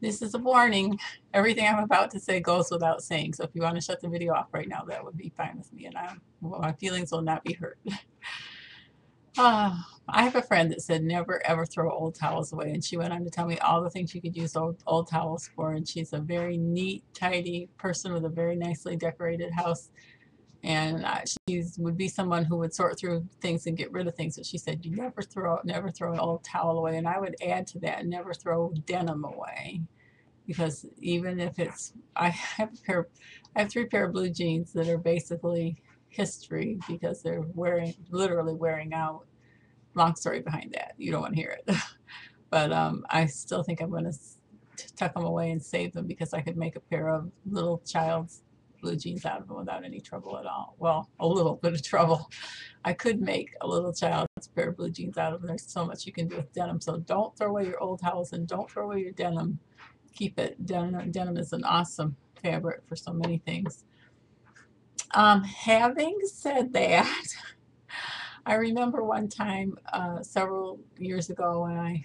This is a warning. Everything I'm about to say goes without saying. So if you want to shut the video off right now, that would be fine with me, and my feelings will not be hurt. I have a friend that said never ever throw old towels away, and she went on to tell me all the things you could use old towels for. And she's a very neat, tidy person with a very nicely decorated house. And she would be someone who would sort through things and get rid of things. But she said you never throw an old towel away. And I would add to that, never throw denim away, because even if it's, I have three pair of blue jeans that are basically history because they're literally wearing out. Long story behind that. You don't want to hear it. But I still think I'm going to tuck them away and save them because I could make a pair of little child's blue jeans out of them without any trouble at all. Well, a little bit of trouble. I could make a little child's pair of blue jeans out of them. There's so much you can do with denim. So don't throw away your old towels and don't throw away your denim. Keep it. Denim is an awesome fabric for so many things. Having said that, I remember one time several years ago when I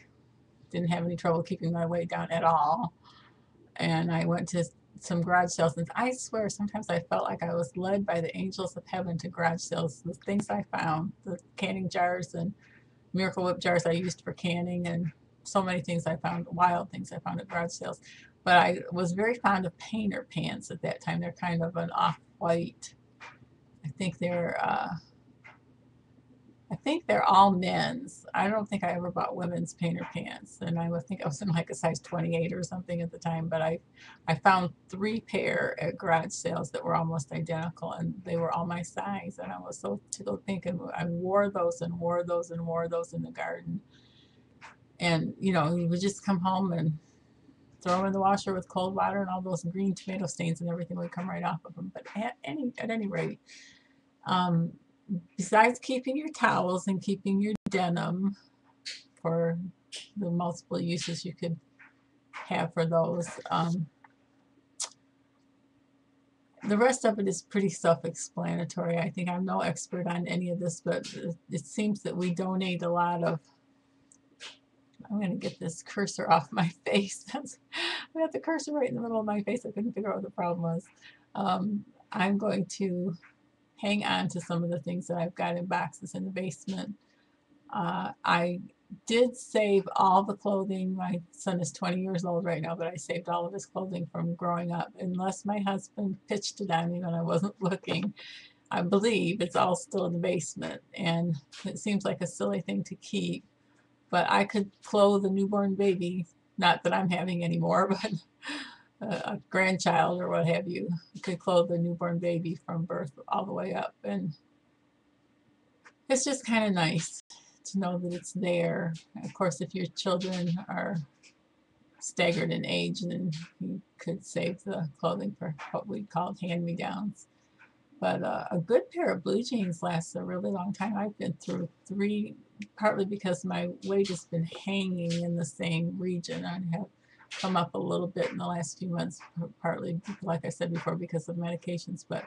didn't have any trouble keeping my weight down at all. And I went to some garage sales, and I swear sometimes I felt like I was led by the angels of heaven to garage sales. The things I found, the canning jars and Miracle Whip jars I used for canning, and so many things I found, wild things I found at garage sales. But I was very fond of painter pants at that time. They're kind of an off-white. I think they're I think they're all men's. I don't think I ever bought women's painter pants, and I would think I was in like a size 28 or something at the time. But I found three pair at garage sales that were almost identical, and they were all my size. And I was so tickled pink, and I wore those and wore those and wore those in the garden. And you would just come home and throw them in the washer with cold water, and all those green tomato stains and everything would come right off of them. But at any rate, um, besides keeping your towels and keeping your denim for the multiple uses you could have for those, the rest of it is pretty self-explanatory. I think I'm no expert on any of this, but it seems that we donate a lot of. I'm going to get this cursor off my face. I got the cursor right in the middle of my face. I couldn't figure out what the problem was. I'm going to hang on to some of the things that I've got in boxes in the basement. I did save all the clothing. My son is 20 years old right now, but I saved all of his clothing from growing up, unless my husband pitched it on me when I wasn't looking. I believe it's all still in the basement, and it seems like a silly thing to keep, but I could clothe a newborn baby, not that I'm having anymore, but a grandchild or what have you, could clothe a newborn baby from birth all the way up. And it's just kind of nice to know that it's there. Of course, if your children are staggered in age, then you could save the clothing for what we called hand-me-downs. But a good pair of blue jeans lasts a really long time. I've been through three, partly because my weight has been hanging in the same region. I have come up a little bit in the last few months, partly, like I said before, because of medications. But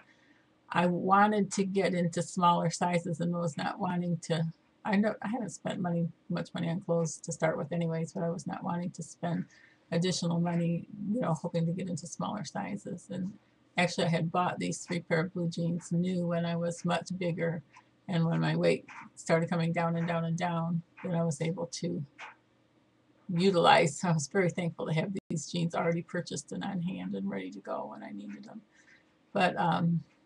I wanted to get into smaller sizes and was not wanting to. I know I haven't spent much money on clothes to start with, anyways, but I was not wanting to spend additional money, hoping to get into smaller sizes. And actually, I had bought these three pair of blue jeans new when I was much bigger, and when my weight started coming down and down and down, then I was able to utilize. I was very thankful to have these jeans already purchased and on hand and ready to go when I needed them. But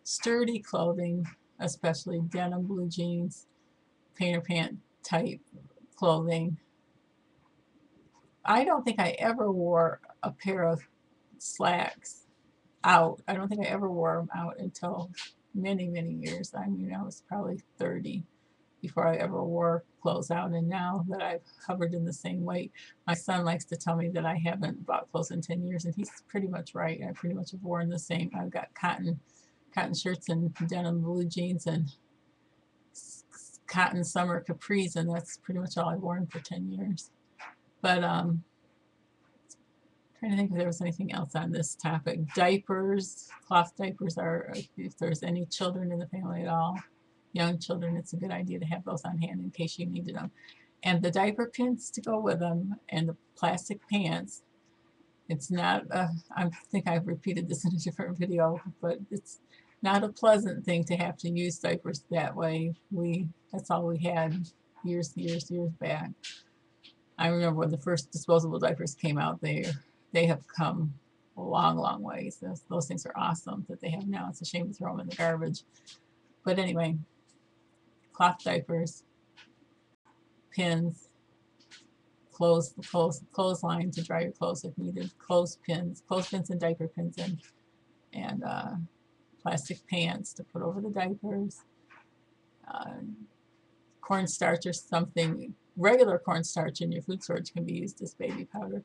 sturdy clothing, especially denim blue jeans, painter pant type clothing. I don't think I ever wore a pair of slacks out. I don't think I ever wore them out until many, many years. I mean, I was probably 30 before I ever wore clothes out. And now that I've hovered in the same weight, my son likes to tell me that I haven't bought clothes in 10 years, and he's pretty much right. I pretty much have worn the same. I've got cotton shirts and denim blue jeans and cotton summer capris, and that's pretty much all I've worn for 10 years. But trying to think if there was anything else on this topic. Diapers, cloth diapers are, if there's any children in the family at all, young children, it's a good idea to have those on hand in case you needed them. And the diaper pins to go with them, and the plastic pants. It's not, I think I've repeated this in a different video, but it's not a pleasant thing to have to use diapers that way. That's all we had years back. I remember when the first disposable diapers came out, they have come a long ways. Those things are awesome that they have now. It's a shame to throw them in the garbage. But anyway, cloth diapers, pins, clothesline to dry your clothes if needed, clothespins and diaper pins, and plastic pants to put over the diapers, cornstarch or something. Regular cornstarch in your food storage can be used as baby powder.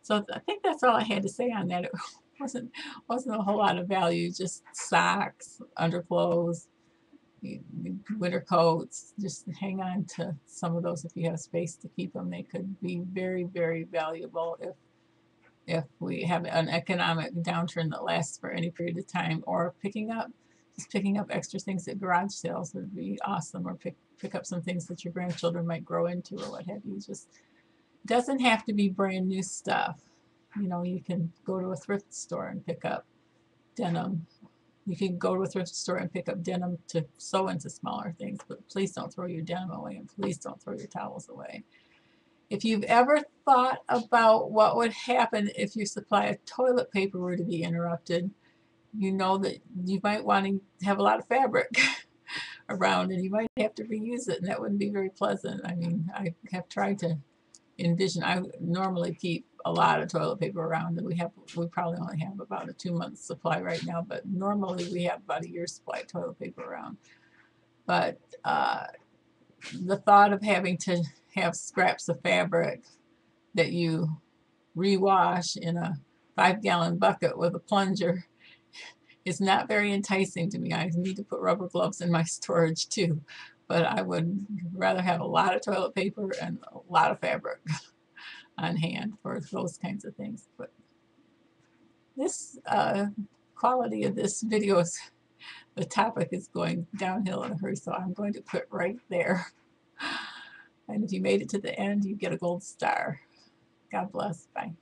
So I think that's all I had to say on that. It wasn't a whole lot of value, just socks, underclothes, winter coats. Just hang on to some of those if you have space to keep them. They could be very valuable if we have an economic downturn that lasts for any period of time, or picking up extra things at garage sales would be awesome, or pick up some things that your grandchildren might grow into or what have you. Just doesn't have to be brand new stuff. You know, you can go to a thrift store and pick up denim. You can go to a thrift store and pick up denim to sew into smaller things, but please don't throw your denim away, and please don't throw your towels away. If you've ever thought about what would happen if your supply of toilet paper were to be interrupted, you know that you might want to have a lot of fabric around, and you might have to reuse it, and that wouldn't be very pleasant. I mean, I have tried to envision. I normally keep a lot of toilet paper around, and we probably only have about a 2-month supply right now, but normally we have about a year's supply of toilet paper around. But the thought of having to have scraps of fabric that you rewash in a 5-gallon bucket with a plunger is not very enticing to me. I need to put rubber gloves in my storage too, but I would rather have a lot of toilet paper and a lot of fabric on hand for those kinds of things. But this quality of this video is, the topic is going downhill in a hurry, so I'm going to quit right there. And if you made it to the end, you get a gold star. God bless. Bye.